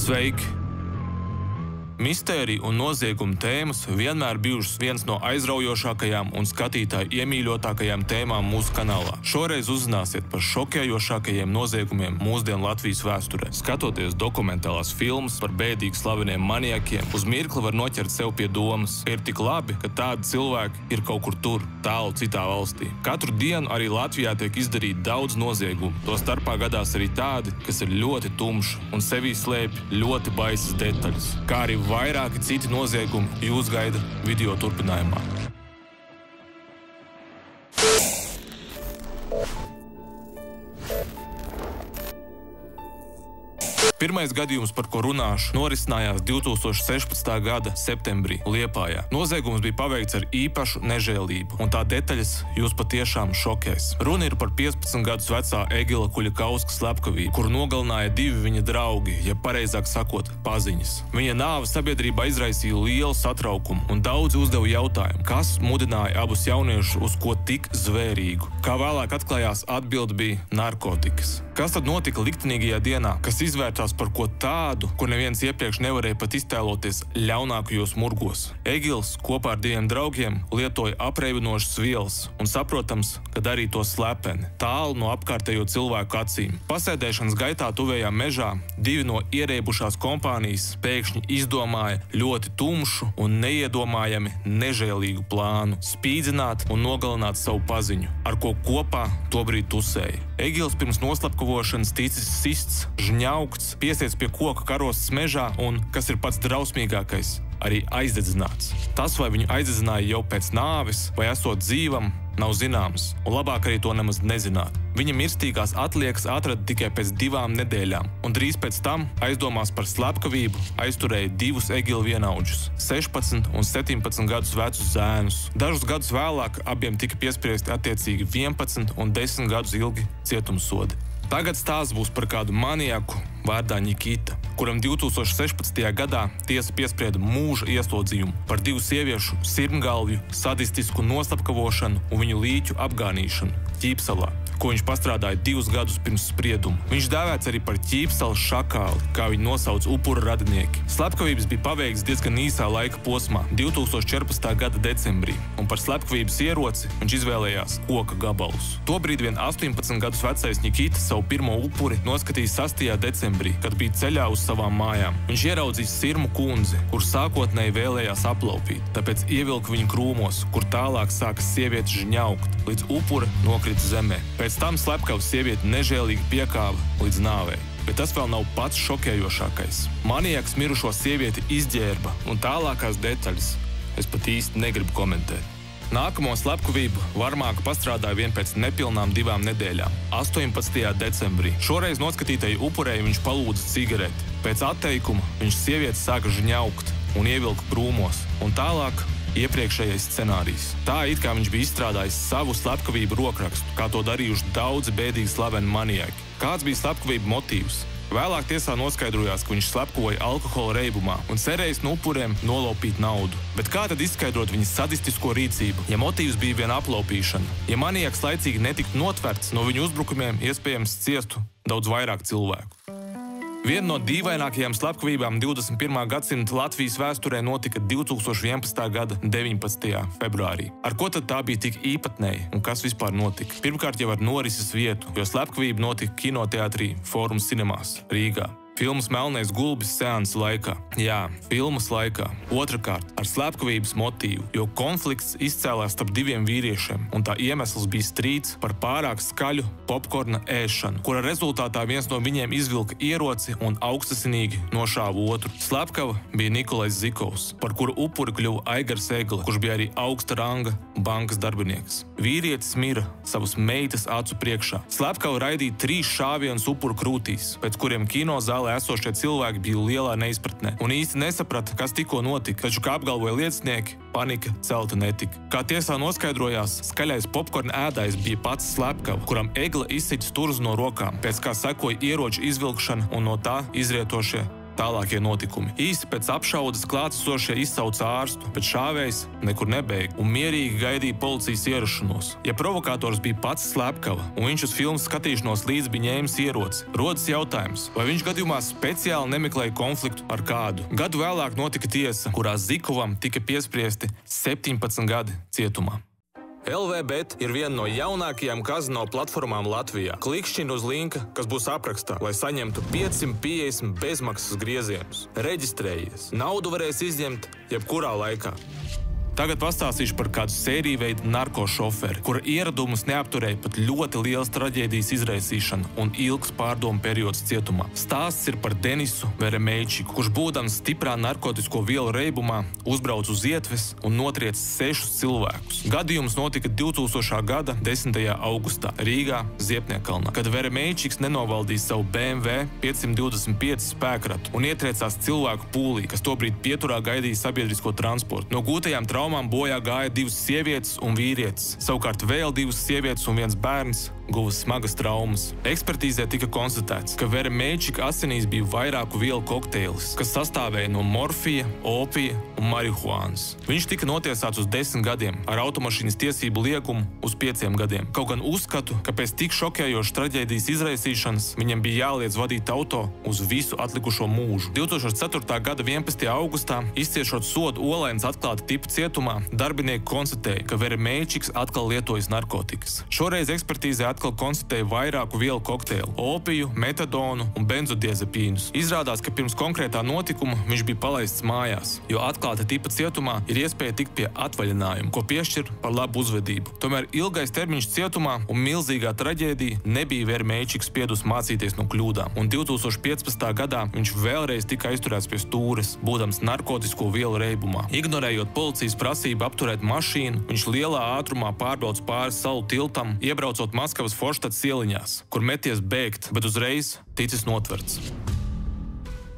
Sveiki! Mistērija un nozieguma tēmas vienmēr bijušas viens no aizraujošākajām un skatītāju iemīļotākajām tēmām mūsu kanālā. Šoreiz uzzināsiet par šokējošākajiem noziegumiem mūsdienu Latvijas vēsturē. Skatoties dokumentālās filmas par bēdīgi slaveniem maniakiem, uz mirkli var noķert sev pie domas. Ir tik labi, ka tādi cilvēki ir kaut kur tur, tālu citā valstī. Katru dienu arī Latvijā tiek izdarīti daudz noziegumu. To starpā gadās arī tādi, kas ir ļoti tumši un sevī slēpj ļoti baisas detaļas, kā arī vairāki citi noziegumi jūs gaida video turpinājumā. Pirmais gadījums, par ko runāšu, norisinājās 2016. gada septembrī Liepājā. Noziegums bija paveikts ar īpašu nežēlību, un tā detaļas jūs patiešām šokēs. Runa ir par 15 gadus vecā Egila Kuļakauska slepkavību, kuru nogalināja divi viņa draugi, ja pareizāk sakot, paziņas. Viņa nāve sabiedrībā izraisīja lielu satraukumu, un daudzi uzdeva jautājumu, kas mudināja abus jauniešus uz ko tik zvērīgu. Kā vēlāk atklājās, atbilde bija narkotikas. Kas tad notika liktenīgajā dienā, kas izvērtās par ko tādu, ko neviens iepriekš nevarēja pat iztēloties ļaunākajos murgos? Egils kopā ar diviem draugiem lietoja apreibinošas vielas un, saprotams, ka darīja to slepeni, tālu no apkārtējo cilvēku acīm. Pasēdēšanas gaitā tuvējā mežā divi no ierēbušās kompānijas pēkšņi izdomāja ļoti tumšu un neiedomājami nežēlīgu plānu – spīdzināt un nogalināt savu paziņu, ar ko kopā tobrīd tusēja. Egils pirms noslapkavošanas ticis sists, žņaugts, piesiets pie koka karostas mežā un, kas ir pats drausmīgākais, arī aizdedzināts. Tas, vai viņu aizdedzināja jau pēc nāves vai esot dzīvam, nav zināms, un labāk arī to nemaz nezināt. Viņa mirstīgās atliekas atrada tikai pēc 2 nedēļām, un drīz pēc tam aizdomās par slepkavību aizturēja divus Egila vienaudžus, 16 un 17 gadus vecus zēnus. Dažus gadus vēlāk abiem tika piespriesti attiecīgi 11 un 10 gadus ilgi cietumsodi. Tagad stāsts būs par kādu maniaku vārdā Nikita, kuram 2016. gadā tiesa piesprieda mūža ieslodzījumu par 2 sieviešu sirmgalvju, sadistisku noslapkavošanu un viņu līķu apgānīšanu Ķīpsalā, ko viņš pastrādāja 2 gadus pirms sprieduma. Viņš dēvēts arī par Ķīpsalas šakāli, kā viņu nosauc upura radinieki. Slepkavības bija paveikts diezgan īsā laika posmā, 2014. gada decembrī, un par slepkavības ieroci viņš izvēlējās koka gabalus. Tobrīd vien 18 gadus vecais Nikita savu pirmo upuri noskatīja 6. decembrī, kad bija ceļā uz savām mājām. Viņš ieraudzīja sirmu kundzi, kur sākotnēji vēlējās aplaupīt, tāpēc ievilka viņu krūmos, kur tālāk sāka sieviete žņaukt, līdz upura nokrita zemē. Pēc tam slepkavas sievieti nežēlīgi piekāva līdz nāvei. Bet tas vēl nav pats šokējošākais. Maniaks mirušo sievieti izģērba, un tālākās detaļas es pat īsti negribu komentēt. Nākamo slepkavību varmāka pastrādāja vien pēc nepilnām 2 nedēļām, 18. decembrī. Šoreiz noskatītajai upurei viņš palūdza cigareti. Pēc atteikuma viņš sievieti sāka žņaukt un ievilka krūmos, un tālāk iepriekšējais scenārijs. Tā it kā viņš bija izstrādājis savu slepkavību rokrakstu, kā to darījuši daudzi bēdīgi slaveni maniaki. Kāds bija slepkavību motīvs? Vēlāk tiesā noskaidrojās, ka viņš slepkavoja alkohola reibumā un cerējis no upuriem nolaupīt naudu. Bet kā tad izskaidrot viņa sadistisko rīcību, ja motīvs bija vien aplaupīšana? Ja maniaks laicīgi netiktu notverts, no viņu uzbrukumiem iespējams ciestu daudz vairāk cilvēku. Viena no dīvainākajām slepkavībām 21. gadsimta Latvijas vēsturē notika 2011. gada 19. februārī. Ar ko tad tā bija tik īpatnēja un kas vispār notika? Pirmkārt jau ar norises vietu, jo slepkavība notika kinoteātrī Forum Cinemās Rīgā. Filmas Melnais gulbis seansa laikā. Jā, filmas laikā. Otrakārt, ar slepkavības motīvu, jo konflikts izcēlās starp 2 vīriešiem, un tā iemesls bija strīds par pārāk skaļu popkorna ēšanu, kura rezultātā viens no viņiem izvilka ieroci un augstasinīgi nošāva otru. Slepkava bija Nikolais Zikovs, par kuru upuri kļuva Aigars Egla, kurš bija arī augsta ranga bankas darbinieks. Vīrietis mira savas meitas acu priekšā. Slepkava raidīja 3 šāvienus upuru krūtīs, pēc kuriem kinozālē esošie cilvēki bija lielā neizpratnē un īsti nesaprata, kas tikko notika, taču, kā apgalvoja liecinieki, panika celta netika. Kā tiesā noskaidrojās, skaļais popkorna ēdājs bija pats Slepkava, kuram Egla izsiķa sturzu no rokām, pēc kā sekoja ieroču izvilkšana un no tā izrietošie tālākie notikumi. Īsi pēc apšaudes klātesošie izsauca ārstu, bet šāvējs nekur nebēga un mierīgi gaidīja policijas ierašanos. Ja provokators bija pats slepkava un viņš uz filmas skatīšanos līdz bija ņēmis ieroci, rodas jautājums, vai viņš gadījumā speciāli nemeklēja konfliktu ar kādu. Gadu vēlāk notika tiesa, kurā Zikovam tika piespriesti 17 gadi cietumā. LVBet ir viena no jaunākajām kazino platformām Latvijā. Klikšķini uz linka, kas būs aprakstā, lai saņemtu 550 bezmaksas griezienus. Reģistrējies. Naudu varēs izņemt jebkurā laikā. Tagad pastāstīšu par kādu sēriju veidu narkošoferi, kura ieradumus neapturēja pat ļoti liels traģēdijas izraisīšana un ilgs pārdomu periods cietumā. Stāsts ir par Denisu Veremeičiku, kurš būdams stiprā narkotisko vielu reibumā uzbrauc uz ietves un notriec 6 cilvēkus. Gadījums notika 2000. gada 10. augustā Rīgā, Ziepniekalnā, kad Veremeičiks nenovaldīja savu BMW 525 spēkratu un ietriecās cilvēku pūlī, kas tobrīd pieturā gaidīja sabiedrisko transportu. No gūtajām traumām bojā gāja 2 sievietes un vīrietis. Savukārt vēl 2 sievietes un 1 bērns guva smagas traumas. Ekspertīzē tika konstatēts, ka Veremeičika asinīs bija vairāku vielu kokteilis, kas sastāvēja no morfija, opija un marihuānas. Viņš tika notiesāts uz 10 gadiem, ar automašīnas tiesību liegumu uz 5 gadiem. Kaut gan uzskatu, ka pēc tik šokējošas traģēdijas izraisīšanas viņam bija jāliedz vadīt auto uz visu atlikušo mūžu. 2004. gada 11. augustā, izciešot sodu Olainas atklāta tipa cietumā, darbinieki konstatēja, ka Veremeičiks atkal lietojas narkotikas. Šoreiz ekspertīzē atkal konstatēja vairāku vielu kokteili – opiju, metadonu un benzodiazepīnus. Izrādās, ka pirms konkrētā notikuma viņš bija palaists mājās, jo atklāta tipa cietumā ir iespēja tikt pie atvaļinājuma, ko piešķir par labu uzvedību. Tomēr ilgais termiņš cietumā un milzīgā traģēdija nebija Veremeičiks spiedus mācīties no kļūdām, un 2015. gadā viņš vēlreiz tika aizturēts pie stūres, būdams narkotisko vielu reibumā. Ignorējot policijas prasību apturēt mašīnu, viņš lielā ātrumā pārbrauc pāri salu tiltam, iebraucot Maskavas Forštats ieliņās, kur meties bēgt, bet uzreiz ticis notverts.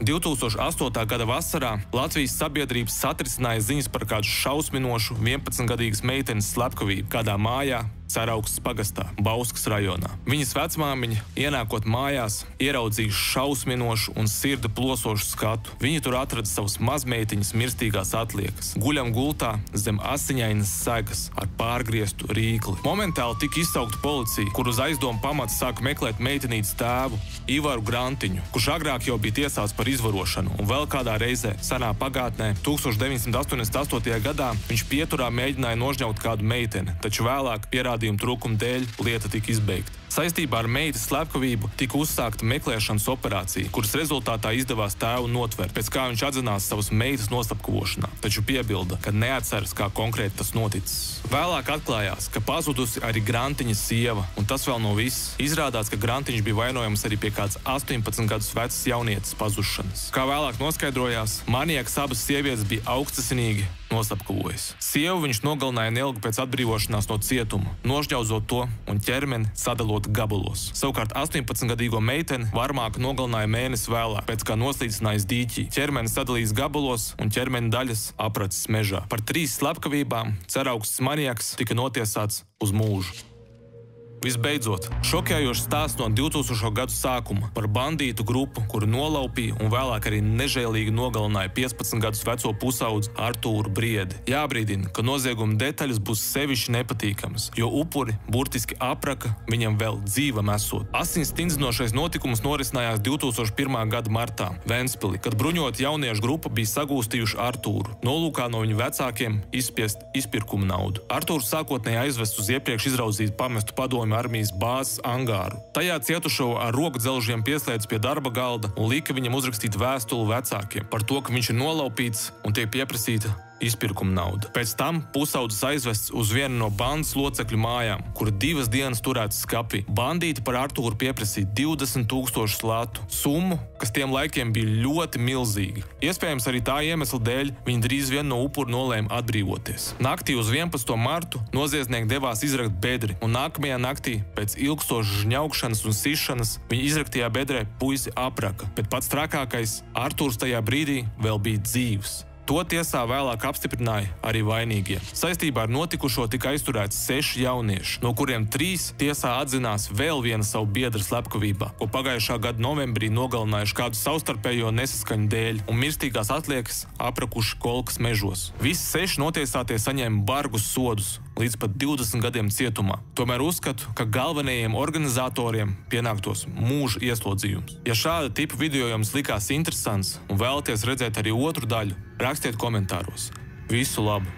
2008. gada vasarā Latvijas sabiedrības satricināja ziņas par kādu šausminošu 11-gadīgas meitenes slepkavību kādā mājā Ceraugsts pagastā, Bauskas rajonā. Viņas vecmāmiņa, ienākot mājās, ieraudzīja šausminošu un sirdi plosošu skatu. Viņa tur atrada savas mazmeitiņas mirstīgās atliekas, guļam gultā zem asiņainas segas ar pārgrieztu rīkli. Momentāli tika izsaukta policija, kur uz aizdomu pamata sāka meklēt meitenītes tēvu, Ivaru Grantiņu, kurš agrāk jau bija tiesāts par izvarošanu, un vēl kādā reizē senā pagātnē, 1988. gadā, viņš pieturā mēģināja nožņaut kādu meiteni, taču vēlāk pierādījuma trūkuma dēļ lieta tika izbeigta. Saistībā ar meitas slepkavību tika uzsākta meklēšanas operācija, kuras rezultātā izdevās tēvu notvert, pēc kā viņš atzinās savas meitas noslapkavošanā, taču piebilda, ka neatceras, kā konkrēti tas noticis. Vēlāk atklājās, ka pazudusi arī Grantiņas sieva, un tas vēl nav viss. Izrādās, ka Grantiņš bija vainojams arī pie kādas 18 gadus vecas jaunietes pazušanas. Kā vēlāk noskaidrojās, manieks abas sievietes bija augstasinīgi noslapkavojas. Sievu viņš nogalināja neilgi pēc atbrīvošanās no cietuma, nožņauzot to un ķermeni sadalot gabalos. Savukārt 18-gadīgo meiteni varmāka nogalināja mēnesi vēlāk, pēc kā noslīcinājis dīķī. Ķermeni sadalījis gabalos un ķermeni daļas apracis mežā. Par 3 slepkavībām Ceraugsts manieks tika notiesāts uz mūžu. Visbeidzot, šokējošs stāsts no 2000. gadu sākuma par bandītu grupu, kuru nolaupīja un vēlāk arī nežēlīgi nogalināja 15 gadus veco pusaudzi Artūru Briedi. Jābrīdina, ka nozieguma detaļas būs sevišķi nepatīkamas, jo upuri burtiski apraka viņam vēl dzīvam esot. Asins tindzinošais notikums norisinājās 2001. gada martā Ventspilī, kad bruņota jauniešu grupa bija sagūstījuši Artūru, nolūkā no viņu vecākiem izspiest izpirkuma naudu. Artūrs sākotnēji aizvests uz iepriekš izraudzītu pamestu padomju armijas bāzes angāru. Tajā cietušo ar rokdzelžiem pieslēdz pie darba galda un lika viņam uzrakstīt vēstuli vecākiem par to, ka viņš ir nolaupīts un tiek pieprasīta izpirkuma nauda. Pēc tam pusaudzis aizvests uz vienu no bandas locekļu mājām, kur 2 dienas turēts skapī. Bandīti par Artūru pieprasīja 20 000 latu, summu, kas tiem laikiem bija ļoti milzīga. Iespējams, arī tā iemesla dēļ viņi drīz vien no upura nolēma atbrīvoties. Naktī uz 11. martu noziedznieki devās izrakt bedri, un nākamajā naktī, pēc ilgstošas žņaukšanas un sišanas, viņi izraktajā bedrē puisi apraka, bet pats trakākais, Artūrs tajā brīdī vēl bija dzīvs. To tiesā vēlāk apstiprināja arī vainīgie. Saistībā ar notikušo tika aizturēts 6 jaunieši, no kuriem 3 tiesā atzinās vēl viena savu biedra slepkavībā, ko pagājušā gada novembrī nogalinājuši kādu savstarpējo nesaskaņu dēļ un mirstīgās atliekas aprakuši Kolkas mežos. Visi 6 notiesātie saņēma bargus sodus, līdz pat 20 gadiem cietumā. Tomēr uzskatu, ka galvenajiem organizatoriem pienāktos mūža ieslodzījums. Ja šāda tipa video jums likās interesants un vēlaties redzēt arī otru daļu, rakstiet komentāros. Visu labu!